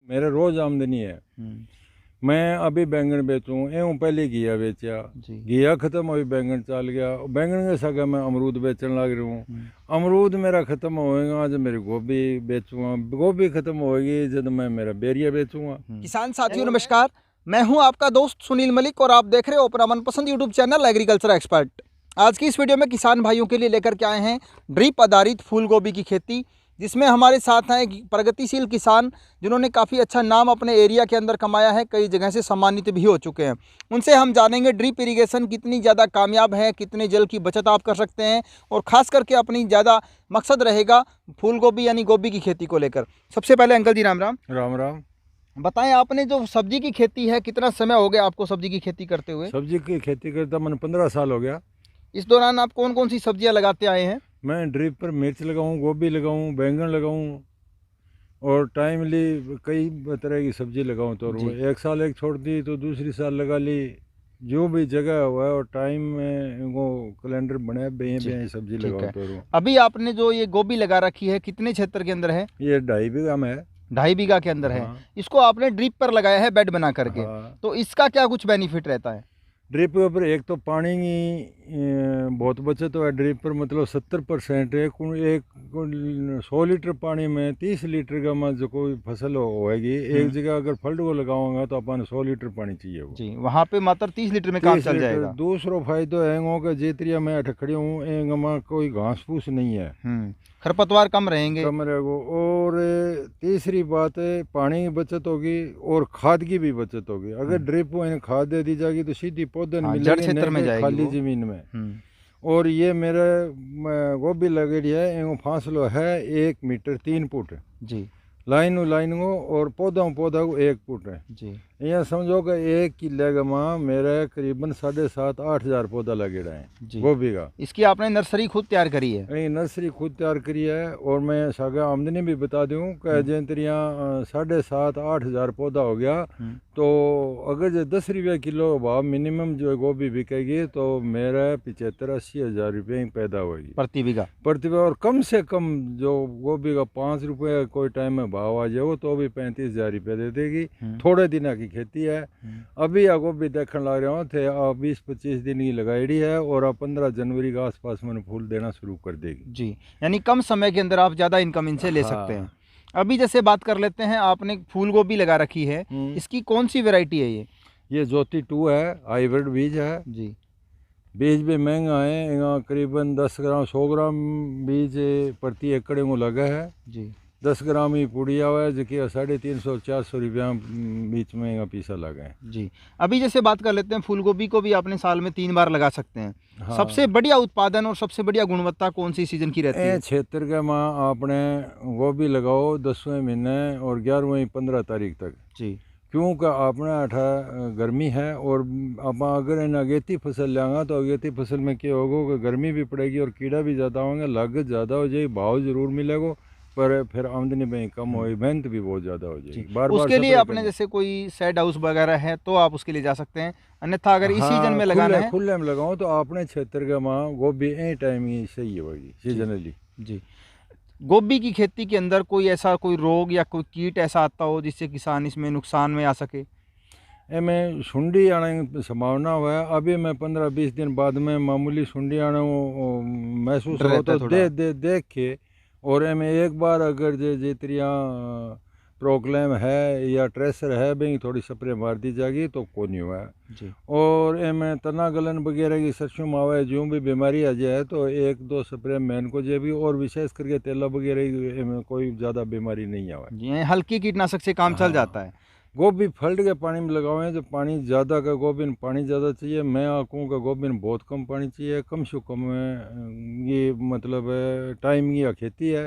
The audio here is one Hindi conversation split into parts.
मेरा रोज आमदनी है। मैं अभी बैंगन बेचूँ एवं पहले घिया बेचा, घिया खत्म हुई बैंगन चल गया, बैंगन के सगा मैं अमरूद बेचने लग रहा हूँ। अमरूद मेरा खत्म होएगा आज मेरी गोभी बेचूंगा, गोभी खत्म होएगी जब मैं मेरा बेरिया बेचूंगा। किसान साथियों नमस्कार, मैं हूं आपका दोस्त सुनील मलिक और आप देख रहे हो अपना मनपसंद यूट्यूब चैनल एग्रीकल्चर एक्सपर्ट। आज की इस वीडियो में किसान भाइयों के लिए लेकर के आए हैं ड्रिप आधारित फूल गोभी की खेती, जिसमें हमारे साथ हैं प्रगतिशील किसान जिन्होंने काफ़ी अच्छा नाम अपने एरिया के अंदर कमाया है, कई जगह से सम्मानित भी हो चुके हैं। उनसे हम जानेंगे ड्रिप इरिगेशन कितनी ज़्यादा कामयाब है, कितने जल की बचत आप कर सकते हैं और ख़ास करके अपनी ज़्यादा मकसद रहेगा फूल गोभी यानी गोभी की खेती को लेकर। सबसे पहले अंकल जी राम राम। राम राम। बताएं, आपने जो सब्जी की खेती है कितना समय हो गया आपको सब्जी की खेती करते हुए? सब्जी की खेती करता मैंने 15 साल हो गया। इस दौरान आप कौन कौन सी सब्जियां लगाते आए हैं? मैं ड्रिप पर मिर्च लगाऊं, गोभी लगाऊं, बैंगन लगाऊं और टाइमली कई तरह की सब्जी लगाऊं। तो एक साल एक छोड़ दी तो दूसरी साल लगा ली, जो भी जगह हुआ है और टाइम में इनको कैलेंडर बनाए बें सब्जी लगाऊं। तो अभी आपने जो ये गोभी लगा रखी है कितने क्षेत्र के अंदर है? ये 2.5 बीघा में है। 2.5 बीघा के अंदर है। इसको आपने ड्रिप पर लगाया है बेड बना करके। तो इसका क्या कुछ बेनिफिट रहता है? ड्रिप के ऊपर एक तो पानी की बहुत बचत है ड्रिप पर, मतलब 70% एक 100 लीटर पानी में 30 लीटर का मैं जो कोई फसल होएगी, एक जगह अगर फल्ड को लगाऊंगा तो अपन 100 लीटर पानी चाहिए वो जी, वहाँ पे मात्र 30 लीटर में काम चल जाएगा। दूसरा फायदा है कि जितरिया मैं खड़ी हूँ कोई घास फूस नहीं है, खरपतवार कम रहेंगे, कम रहेगा। और तीसरी बात है पानी की बचत होगी और खाद की भी बचत होगी। अगर ड्रिप खाद दे दी जाएगी तो सीधी पौधे जड़ क्षेत्र में जाएगी खाली जमीन में। और ये मेरा गोभी लगेड़ी है, फासलो है 1 मीटर 3 फुट जी, लाइन को और पौधा को 1 फुट है जी। यहाँ समझो कि 1 किले में मेरे करीबन 7,500-8 हज़ार पौधा लगेड़ा है गोभी का। इसकी आपने नर्सरी खुद तैयार करी है? नहीं, नर्सरी खुद तैयार करी है। और मैं सागा आमदनी भी बता दूं कि जिन 7,500-8 हज़ार पौधा हो गया तो अगर जो 10 रुपये किलो भाव मिनिमम जो गोभी बिकेगी तो मेरा 75-80 हज़ार रुपये पैदा होगी प्रति बीघा। और कम से कम जो गोभी का 5 रुपये कोई टाइम में भाव आ जाए तो भी 35 हज़ार रुपये दे देगी। थोड़े दिन की खेती है। अभी आ गोभी देखने लग रहे हो थे 20-25 दिन की लगाई है और 15 जनवरी के आसपास मैंने फूल देना शुरू कर देगी जी। यानी कम समय के अंदर आप ज़्यादा इनकम इनसे ले सकते हैं। अभी जैसे बात कर लेते हैं, आपने फूल गोभी लगा रखी है, इसकी कौन सी वैरायटी है? ये ज्योति 2 है, हाइब्रिड बीज है जी। बीज भी महंगा है, यहाँ करीबन 10 ग्राम 100 ग्राम बीज प्रति एकड़ में लगा है जी। 10 ग्राम ही पुड़िया हुआ है जो कि 350-400 रुपया बीच में यहाँ पीसा लगा है जी। अभी जैसे बात कर लेते हैं, फूल गोभी को भी आपने साल में 3 बार लगा सकते हैं। सबसे बढ़िया उत्पादन और सबसे बढ़िया गुणवत्ता कौन सी सीजन की रहती है? क्षेत्र के माँ आपने गोभी लगाओ 10वें महीने और 11वीं 15 तारीख तक जी, क्योंकि आपने अठा गर्मी है और आप अगर इन अगेती फसल लेंगे तो अगेती फसल में क्या होगा कि गर्मी भी पड़ेगी और कीड़ा भी ज़्यादा होंगे, लागत ज़्यादा हो जाएगी, भाव जरूर मिलेगा पर फिर आमदनी में कम हो, मेहनत भी बहुत ज़्यादा हो जाएगी। बार उसके लिए आपने जैसे कोई सेड हाउस वगैरह है तो आप उसके लिए जा सकते हैं, अन्यथा अगर इस सीजन में लगाना है खुले में लगाओ तो अपने क्षेत्र का माँ गोभी एनी टाइम ही सही होगी सीजनली जी। गोभी की खेती के अंदर कोई ऐसा कोई रोग या कोई कीट ऐसा आता हो जिससे किसान इसमें नुकसान में आ सके? में सुंडी आने की संभावना हुआ है। अभी मैं 15-20 दिन बाद में मामूली सुंडी आने महसूस हो तो देख के, और में एक बार अगर जितरिया प्रोक्लेम है या ट्रेसर है भाई थोड़ी स्प्रे मार दी जाएगी तो को नहीं हुआ है। और में तना गलन वगैरह की सरसों मावा जो भी बीमारी आ जाए तो 1-2 स्प्रे मैन को जे भी, और विशेष करके तेला वगैरह में कोई ज़्यादा बीमारी नहीं आवा, हल्की कीटनाशक से काम चल जाता है। गोभी फल्ट के पानी में लगावें जो पानी ज़्यादा का गोभी में पानी ज़्यादा चाहिए। मैं आँखों का गोभी में बहुत कम पानी चाहिए, कम से कम ये मतलब टाइम की खेती है।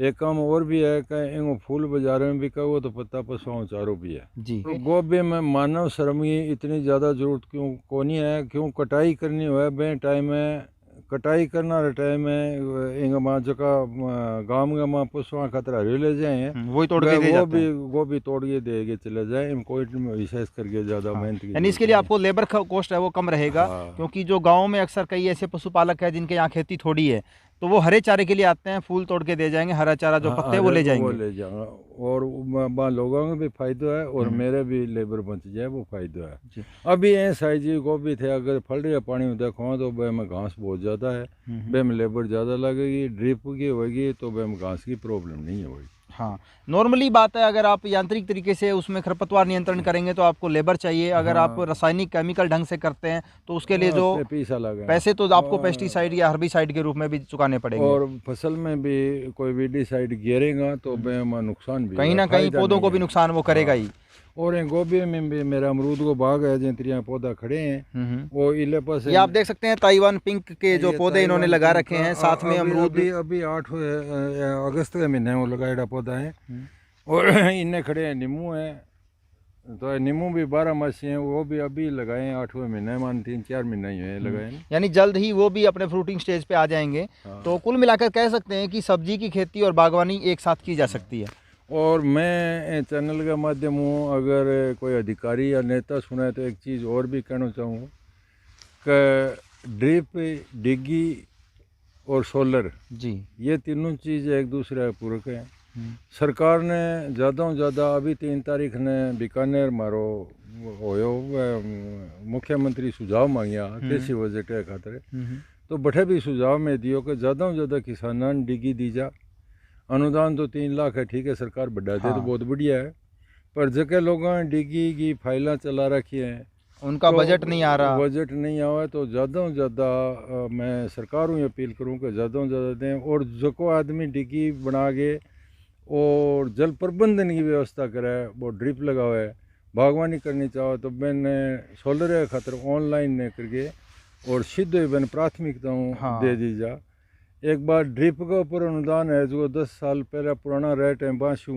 एक काम और भी है कि फूल बाजार में बिका हुआ तो पत्ता पसवाओं चारों भी है जी। तो गोभी में मानव श्रम की इतनी ज़्यादा जरूरत क्यों को नहीं है, क्यों कटाई करनी हुआ बे टाइम में कटाई करना टाइम में माँ जो गाँव में माँ पुष्पा खतरा ले जाए वही तोड़ के गोभी तोड़ के दे चले जाए, कोई विशेष करके ज़्यादा मेहनत की यानी इसके लिए आपको लेबर कॉस्ट है वो कम रहेगा। क्योंकि जो गाँव में अक्सर कई ऐसे पशुपालक है जिनके यहाँ खेती थोड़ी है, तो वो हरे चारे के लिए आते हैं, फूल तोड़ के दे जाएंगे, हरा चारा जो पत्ते हैं वो ले वो जाएंगे। ले जाऊंगा और वहाँ लोगों को भी फायदा है और मेरे भी लेबर बच जाए वो फायदा है। जी। अभी ये साइज गोभी थे, अगर फल रही पानी में देखो तो वह में घास बहुत ज़्यादा है, वह में लेबर ज़्यादा लगेगी, ड्रिप की होगी तो वह में घास की प्रॉब्लम नहीं होगी। हाँ, नॉर्मली बात है, अगर आप यांत्रिक तरीके से उसमें खरपतवार नियंत्रण करेंगे तो आपको लेबर चाहिए, अगर आप रासायनिक केमिकल ढंग से करते हैं तो उसके लिए जो पैसे तो आपको पेस्टिसाइड या हर्बिसाइड के रूप में भी चुकाने पड़ेंगे। और फसल में भी कोई वीडीसाइड गिरेगा तो वह नुकसान भी कहीं ना कहीं पौधों को भी नुकसान वो करेगा ही। और गोभी में भी मेरा अमरूद को बाग है, जिन पौधा खड़े हैं वो इले पास ये आप देख सकते हैं ताइवान पिंक के जो पौधे इन्होंने लगा रखे हैं, साथ में अमरूद। अभी 8 अगस्त के महीने वो लगाया पौधा है और इन्हें खड़े हैं नींबू है, तो नींबू भी 12 मासी हैं, वो भी अभी लगाए हैं 8वें महीने, मान 3-4 महीने ही है लगाए, यानी जल्द ही वो भी अपने फ्रूटिंग स्टेज पे आ जाएंगे। तो कुल मिलाकर कह सकते हैं कि सब्जी की खेती और बागवानी एक साथ की जा सकती है। और मैं चैनल का माध्यम हूँ, अगर कोई अधिकारी या नेता सुने तो एक चीज़ और भी कहना चाहूँ कि ड्रिप, डिग्गी और सोलर जी, ये तीनों चीज़ एक दूसरे पूरक है। सरकार ने ज़्यादा से ज़्यादा अभी 3 तारीख ने बीकानेर मारो होयो मुख्यमंत्री सुझाव मांगिया कृषि बजट के खातर, तो बठे भी सुझाव में दियो कि ज़्यादा से ज़्यादा किसानों ने डिग्गी दी जा। अनुदान तो 3 लाख है, ठीक है, सरकार बढ़ा दे तो बहुत बढ़िया है, पर जगह लोगों ने डिग्गी की फाइलें चला रखी हैं, उनका तो बजट नहीं आ रहा, बजट नहीं आवा, तो ज़्यादा से ज़्यादा मैं सरकार हूँ अपील करूँ कि ज़्यादा से ज़्यादा दें, और जो को आदमी डिग्गी बना के और जल प्रबंधन की व्यवस्था करे, वो ड्रिप लगावे, बागवानी करनी चाहो तो मैंने सोलर के खातर ऑनलाइन ने करके और सीधे मैंने प्राथमिकता दे दी जा। एक बार ड्रिप का ऊपर अनुदान है जो 10 साल पहले पुराना रेट है बाशू,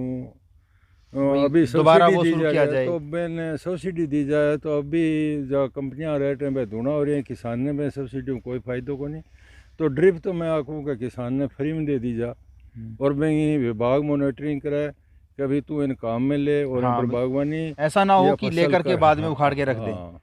अभी सब्सिडी दी जाए तो मैंने सब्सिडी दी जाए, तो अभी जो कंपनियां रेट हैं धुना हो रही हैं, किसान ने मैं सब्सिडी में कोई फायदा को नहीं, तो ड्रिप तो मैं आखूँ कि किसान ने फ्री में दे दी जा, और मैं विभाग मॉनिटरिंग कराए कि अभी तू इन काम में ले और इन पर बागवानी ऐसा ना हो कि लेकर के बाद में उखाड़ के रख दे।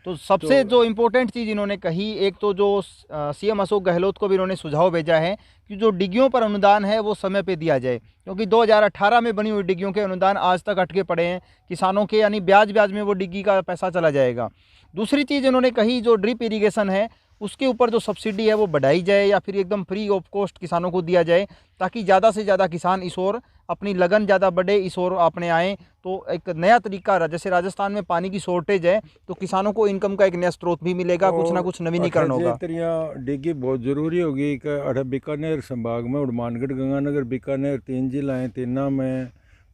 तो सबसे जो इम्पोर्टेंट चीज़ इन्होंने कही, एक तो जो सीएम अशोक गहलोत को भी इन्होंने सुझाव भेजा है कि जो डिग्गियों पर अनुदान है वो समय पे दिया जाए, क्योंकि 2018 में बनी हुई डिग्गियों के अनुदान आज तक अटके पड़े हैं किसानों के, यानी ब्याज में वो डिग्गी का पैसा चला जाएगा। दूसरी चीज़ इन्होंने कही, जो ड्रिप इरीगेशन है उसके ऊपर जो सब्सिडी है वो बढ़ाई जाए या फिर एकदम फ्री ऑफ कॉस्ट किसानों को दिया जाए, ताकि ज़्यादा से ज़्यादा किसान इस ओर अपनी लगन ज़्यादा बढ़े, इस ओर अपने आएँ। तो एक नया तरीका, जैसे राजस्थान में पानी की शॉर्टेज है तो किसानों को इनकम का एक नया स्रोत भी मिलेगा, कुछ ना कुछ नवीनीकरण होगा। डिग्गी बहुत ज़रूरी होगी कि बीकानेर संभाग में उड़मानगढ़, गंगानगर, बीकानेर 3 जिला हैं, तीनों में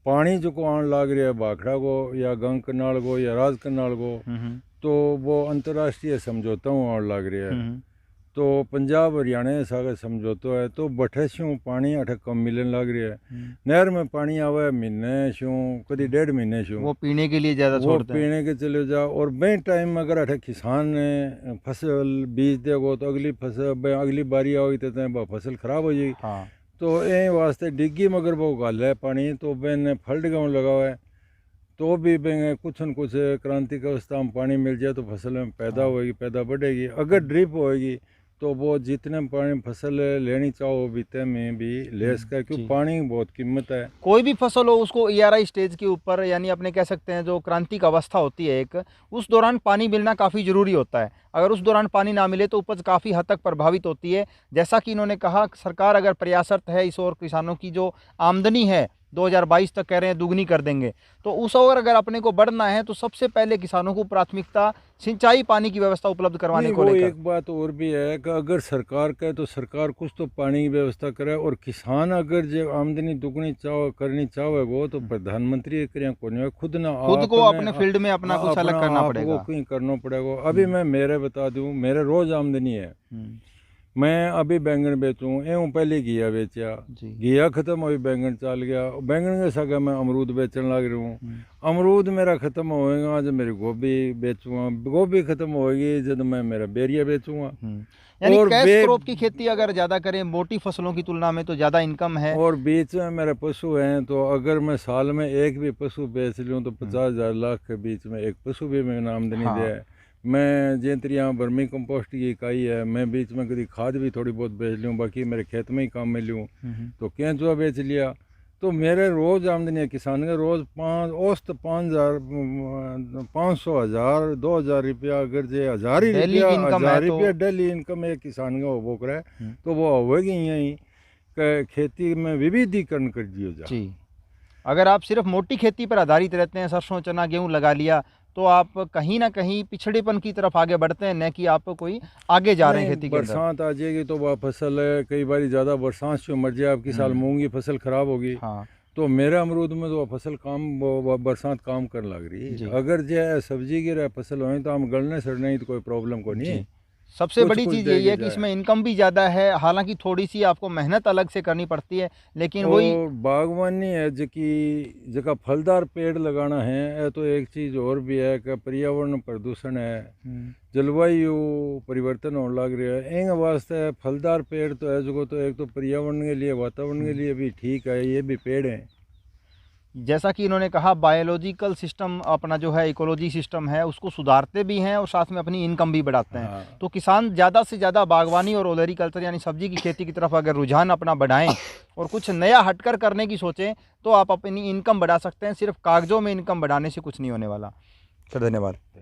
पानी जो को आने लग रहा है भाखड़ा को या गंग कनाल को या राज कनाल को, तो वो अंतर्राष्ट्रीय समझौता आने लग रहा है, तो पंजाब हरियाणा सागर समझौता है, तो बठे शू पानी अठे कम मिलने लग रहा है। नहर में पानी आवे महीने शू, कभी 1.5 महीने शू, वो पीने के लिए ज़्यादा छोड़ते हैं, पीने के चले जाओ, और बे टाइम अगर अठे किसान ने फसल बीज देगो तो अगली फसल अगली बारी आओगी तो फसल खराब हो जाएगी। हाँ। तो ये वास्ते डिग्गी में अगर वो गाल है पानी तो बेने फल्ड गाँव लगाओ है, तो भी कुछ न कुछ क्रांतिक अवस्था में पानी मिल जाए तो फसल में पैदा होगी, पैदा बढ़ेगी। अगर ड्रिप होएगी तो वो जितने पानी फसल लेनी चाहो बीते में भी ले सके, क्योंकि पानी बहुत कीमत है। कोई भी फसल हो उसको ERI स्टेज के ऊपर, यानी अपने कह सकते हैं जो क्रांतिक अवस्था होती है एक, उस दौरान पानी मिलना काफ़ी ज़रूरी होता है। अगर उस दौरान पानी ना मिले तो उपज काफ़ी हद तक प्रभावित होती है। जैसा कि इन्होंने कहा, सरकार अगर प्रयासरत है इस ओर, किसानों की जो आमदनी है 2022 तक कह रहे हैं दुगनी कर देंगे, तो उस ओर अगर अपने को बढ़ना है तो सबसे पहले किसानों को प्राथमिकता सिंचाई पानी की व्यवस्था उपलब्ध करवाने को लेकर। एक बात और भी है कि अगर सरकार कहे तो सरकार कुछ तो पानी की व्यवस्था करे, और किसान अगर जो आमदनी दुगनी करनी चाहे वो तो प्रधानमंत्री खुद को अपने फील्ड में अपना कुछ अलग करना पड़ेगा, कहीं करना पड़ेगा। अभी मैं मेरे बता दूं, मेरे रोज आमदनी है, मैं अभी बैंगन बेचूँ, एवं पहले घिया बेचा, घिया खत्म हुई बैंगन चल गया, बैंगन के साथ मैं अमरूद बेचने लग रहा हूँ, अमरूद मेरा खत्म होएगा जब मेरी गोभी बेचूँगा, गोभी खत्म होएगी जब मैं मेरा बेरिया बेचूँगा। यानी कैश क्रॉप की खेती अगर ज़्यादा करें मोटी फसलों की तुलना में तो ज़्यादा इनकम है। और बीच में मेरे पशु हैं, तो अगर मैं साल में एक भी पशु बेच लूँ तो 50,000 लाख के बीच में एक पशु भी मैंने आमदनी दे। मैं जेंतरी यहाँ वर्मी कंपोस्ट की इकाई है, मैं बीच में कभी खाद भी थोड़ी बहुत बेच लूँ, बाकी मेरे खेत में ही काम में लूँ, तो केंचुआ बेच लिया। तो मेरे रोज़ आमदनी है किसान के रोज़ 500 1000 रुपया, अगर जे 1000 रुपया डेली इनकम एक किसान का वो करे तो वो होगी यहीं खेती में विविधीकरण कर दिया जाए। जी, अगर आप सिर्फ मोटी खेती पर आधारित रहते हैं, सरसों चना गेहूं लगा लिया, तो आप कहीं ना कहीं पिछड़ेपन की तरफ आगे बढ़ते हैं, न कि आप कोई आगे जा रहे हैं खेती के अंदर। बरसात आ जाएगी तो वह फसल है, कई बार ज़्यादा बरसात से मर जाए, आपकी साल मूंग की फसल खराब होगी। हाँ, तो मेरे अमरूद में तो फसल बरसात काम कर लग रही है। अगर जो सब्जी की फसल हो तो हम गलने सड़ने तो कोई प्रॉब्लम को नहीं है। सबसे बड़ी चीज़ यही है कि इसमें इनकम भी ज़्यादा है, हालांकि थोड़ी सी आपको मेहनत अलग से करनी पड़ती है, लेकिन वही बागवानी है जका फलदार पेड़ लगाना है। तो एक चीज़ और भी है कि पर्यावरण प्रदूषण है, जलवायु परिवर्तन होने लग रहा है, इन वास्ते फलदार पेड़ तो है जो, तो एक तो पर्यावरण के लिए वातावरण के लिए भी ठीक है, ये भी पेड़ हैं। जैसा कि इन्होंने कहा बायोलॉजिकल सिस्टम अपना जो है इकोलॉजी सिस्टम है उसको सुधारते भी हैं और साथ में अपनी इनकम भी बढ़ाते हैं। हाँ। तो किसान ज़्यादा से ज़्यादा बागवानी और ओलेरीकल्चर यानी सब्जी की खेती की तरफ अगर रुझान अपना बढ़ाएं और कुछ नया हटकर करने की सोचें तो आप अपनी इनकम बढ़ा सकते हैं। सिर्फ कागज़ों में इनकम बढ़ाने से कुछ नहीं होने वाला। सर धन्यवाद।